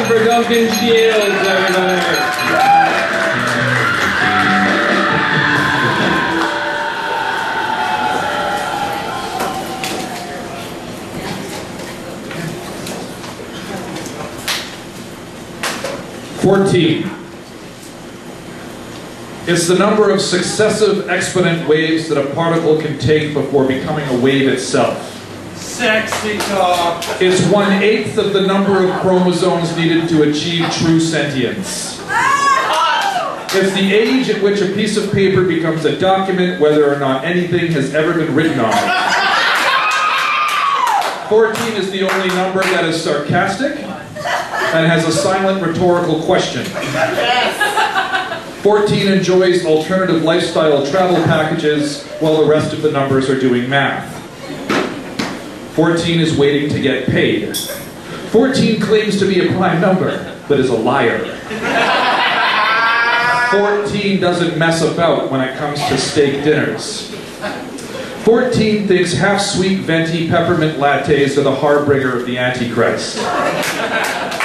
for Duncan Shields, everybody. 14. It's the number of successive exponent waves that a particle can take before becoming a wave itself. Sexy talk. It's 1/8 of the number of chromosomes needed to achieve true sentience. It's the age at which a piece of paper becomes a document whether or not anything has ever been written on it. 14 is the only number that is sarcastic and has a silent rhetorical question. 14 enjoys alternative lifestyle travel packages while the rest of the numbers are doing math. 14 is waiting to get paid. 14 claims to be a prime number, but is a liar. 14 doesn't mess about when it comes to steak dinners. 14 thinks half-sweet venti peppermint lattes are the harbinger of the Antichrist.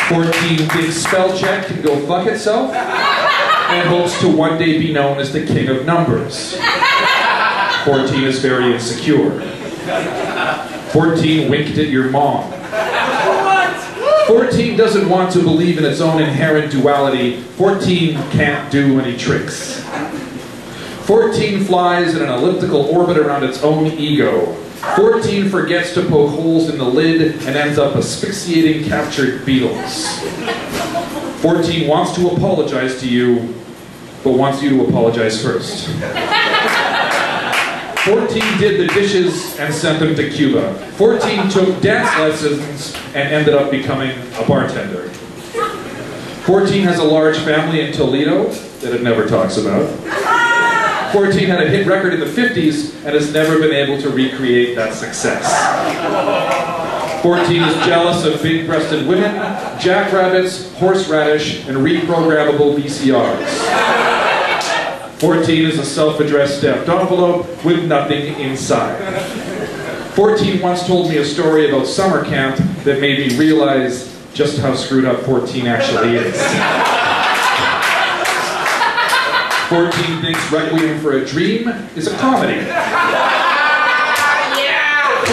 14 thinks spell check can go fuck itself and hopes to one day be known as the king of numbers. 14 is very insecure. 14 winked at your mom. 14 doesn't want to believe in its own inherent duality. 14 can't do any tricks. 14 flies in an elliptical orbit around its own ego. 14 forgets to poke holes in the lid and ends up asphyxiating captured beetles. 14 wants to apologize to you, but wants you to apologize first. 14 did the dishes and sent them to Cuba. 14 took dance lessons and ended up becoming a bartender. 14 has a large family in Toledo that it never talks about. 14 had a hit record in the 50s and has never been able to recreate that success. 14 is jealous of big-breasted women, jackrabbits, horseradish, and reprogrammable VCRs. 14 is a self-addressed stamped envelope with nothing inside. 14 once told me a story about summer camp that made me realize just how screwed up 14 actually is. 14 thinks Requiem for a Dream is a comedy.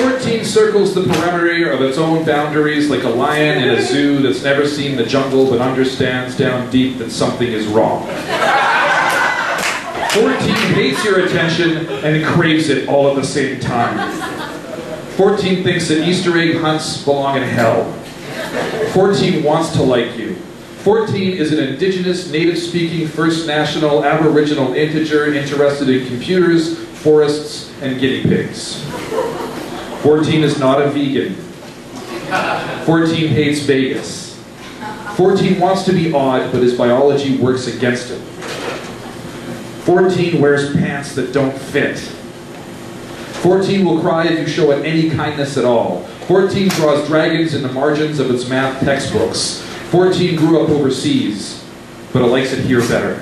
14 circles the perimeter of its own boundaries like a lion in a zoo that's never seen the jungle but understands down deep that something is wrong. 14 hates your attention and craves it all at the same time. 14 thinks that Easter egg hunts belong in hell. 14 wants to like you. 14 is an indigenous, native-speaking, First National, Aboriginal integer interested in computers, forests, and guinea pigs. 14 is not a vegan. 14 hates Vegas. 14 wants to be odd, but his biology works against him. 14 wears pants that don't fit. 14 will cry if you show it any kindness at all. 14 draws dragons in the margins of its math textbooks. 14 grew up overseas, but it likes it here better.